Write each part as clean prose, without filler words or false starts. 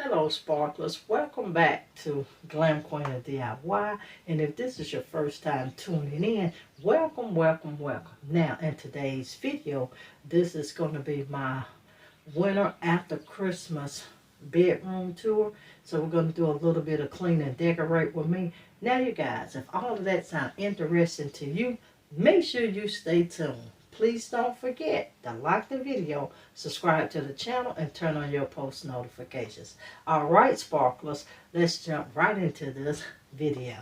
Hello sparklers, welcome back to Glam Queen of DIY, and if this is your first time tuning in, welcome. Now in today's video, this is going to be my winter after Christmas bedroom tour. So we're going to do a little bit of clean and decorate with me. Now you guys, if all of that sounds interesting to you, make sure you stay tuned. Please don't forget to like the video, subscribe to the channel, and turn on your post notifications. Alright sparklers, let's jump right into this video.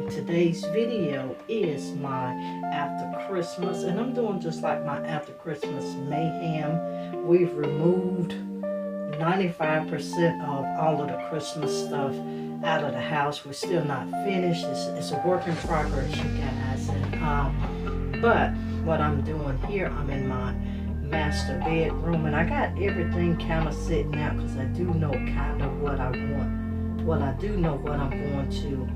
Today's video is my after Christmas, and I'm doing just like my after Christmas mayhem. We've removed 95% of all of the Christmas stuff out of the house. We're still not finished. It's a work in progress, you guys. And but what I'm doing here, I'm in my master bedroom, and I got everything kind of sitting out because I do know kind of what I want. Well, I do know what I'm going to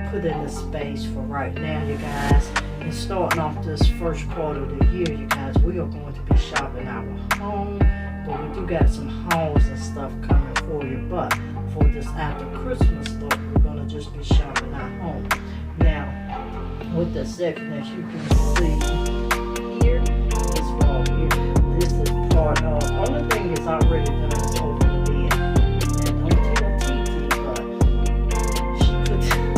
put in the space for right now, you guys. And starting off this first part of the year, you guys, we are going to be shopping our home, but we do got some hauls and stuff coming for you. But for this after Christmas stuff, we're going to just be shopping our home. Now, with the section, as you can see here, this wall here, this is part of, only thing is already done is over the bed. And don't tell TT, but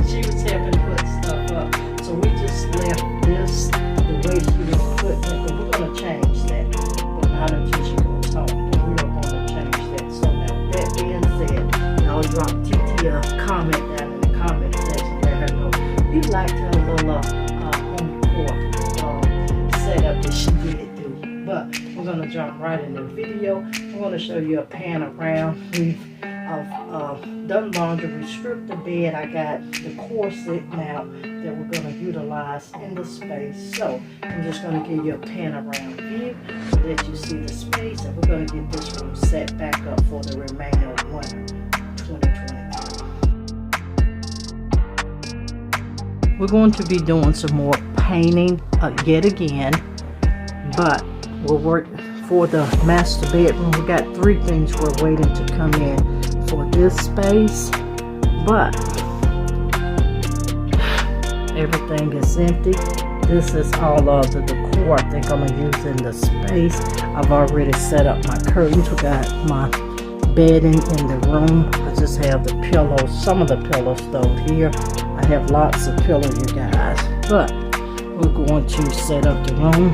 she was helping put stuff up. So we just left this the way she was putting it, but we're going to change that. But not until she goes home. But we are going to change that. So now, that being said, y'all drop TT a comment down in the comment section. Let her know you liked her little home decor setup that she did do. But we're going to jump right in the video. I'm going to show you a pan around. We've done laundry, we stripped the bed. I got the corset now that we're going to utilize in the space. So I'm just going to give you a pan around view so that you see the space, and we're going to get this room set back up for the remainder of winter 2023. We're going to be doing some more painting yet again, but we'll work for the master bedroom. We got 3 things we're waiting to come in for this space, but everything is empty. This is all of the decor I think I'm gonna use in the space. I've already set up my curtains. We got my bedding in the room. I just have the pillows, some of the pillows stowed here. I have lots of pillows, you guys, but we're going to set up the room.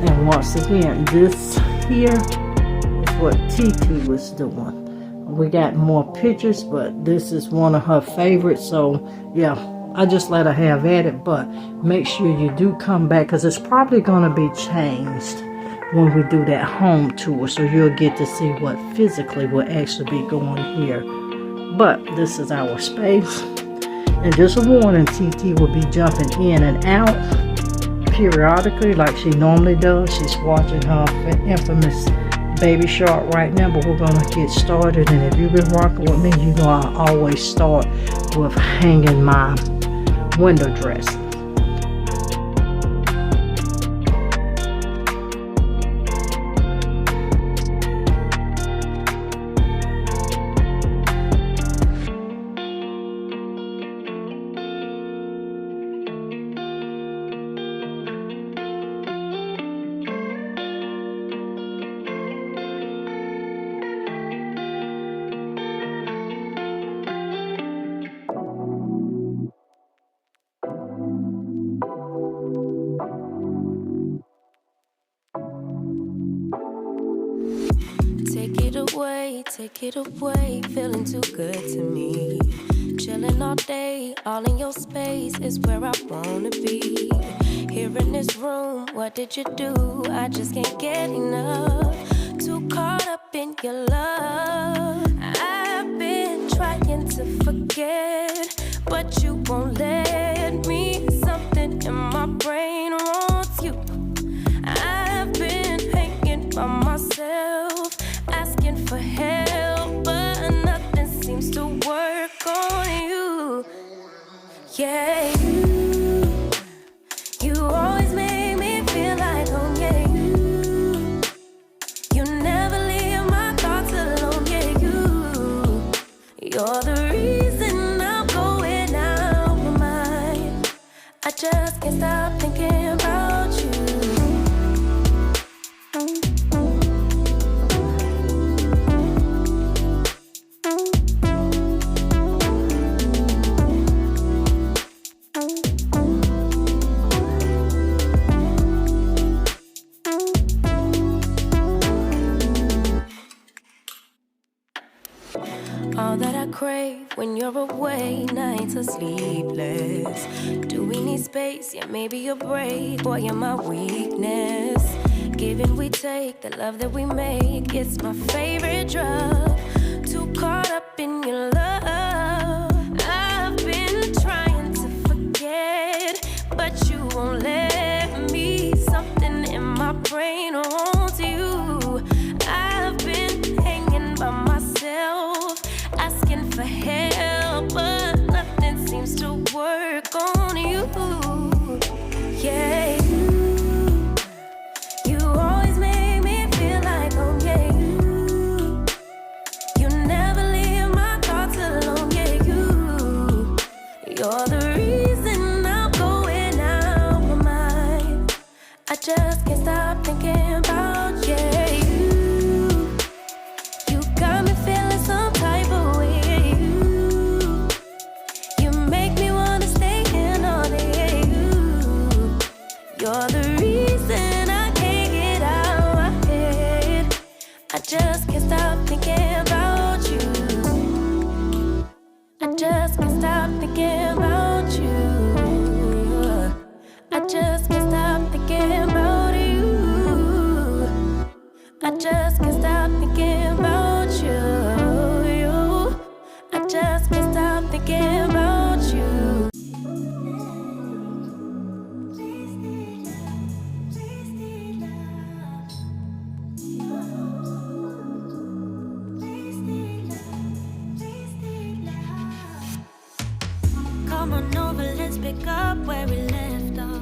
And once again, this here is what TT was doing. We got more pictures, but this is one of her favorites. So yeah, I just let her have at it. But make sure you do come back, because it's probably going to be changed when we do that home tour. So you'll get to see what physically will actually be going here. But this is our space. And just a warning, TT will be jumping in and out periodically like she normally does. She's watching her infamous Baby Shark right now, but we're gonna get started. And if you've been rocking with me, you know I always start with hanging my window dressing. take it away, feeling too good to me. Chilling all day, all in your space is where I wanna be. Here in this room, what did you do? I just can't get enough. Too caught up in your love. I've been trying to forget, but you won't let me. Something in my brain wants you. I've been hanging by myself, asking for help, but nothing seems to work on you. Yeah, you always make me feel like home. Yeah, you never leave my thoughts alone. Yeah, you're the reason I'm going out my mind. I just can't stop thinking about you. All that I crave when you're away, nights are sleepless. Do we need space? Yeah, maybe a break. Boy, you're my weakness. Giving we take, the love that we make, it's my favorite drug. Too caught up in your love. I've been trying to forget, but you won't let me. Something in my brain wants you. I've been hanging by myself, asking for help, but nothing seems to work on you. Yeah, you always make me feel like home. Yeah, you never leave my thoughts alone. Yeah, you're the reason I'm going out my mind. I just can't stop thinking about you. You got me feeling some type of way. You make me wanna stay in all day. You're the reason I can't get out my head. I just can't stop thinking about you. I just can't stop thinking about you. I just can't stop thinking about you. I just can't stop thinking about you. I just can't stop thinking about you. Come on over, let's pick up where we left off.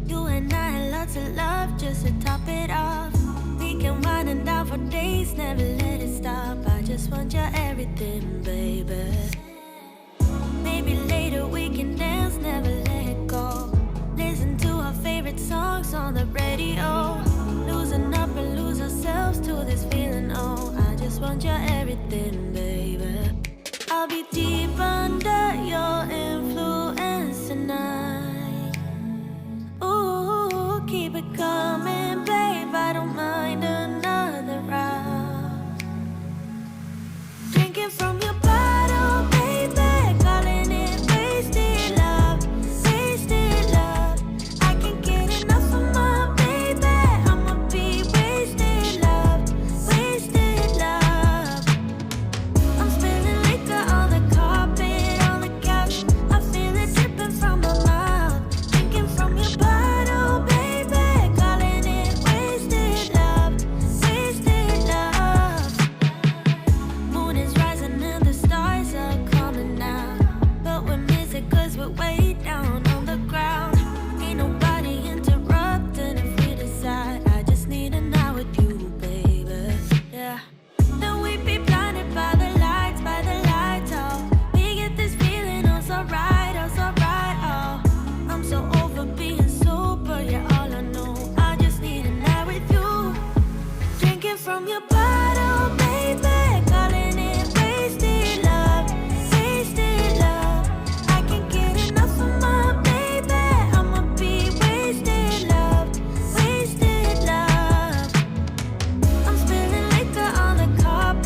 You and I had lots of love just to top it off. We can wind it down for days, never let it stop. I just want your everything, baby. Maybe later we can dance, never let go. Listen to our favorite songs on the radio. Losing up and lose ourselves to this feeling, oh. I just want your everything, baby. I'll be deep under your influence tonight. Ooh, keep it coming, babe. I don't mind another round. Drinking from your bottle, baby. Calling it wasted love, wasted love. I can't get enough of my baby. I'ma be wasted love, wasted love. I'm spilling liquor on the carpet, on the couch. I feel it dripping from my mouth. Drinking from your bottle, baby. Calling it wasted love, wasted love. Moon is rising and the stars are coming out, but we miss it cause we're way down on the ground. Ain't nobody interrupting if we decide. I just need a night with you, baby. Yeah. Then we be blinded by the lights, oh. We get this feeling, oh so right, oh. I'm so over being sober, yeah, all I know. I just need a night with you. Drinking from your bottle, baby. Calling it wasted love, wasted love. I can't get enough of my baby. I'ma be wasted love, wasted love. I'm spilling liquor on the carpet.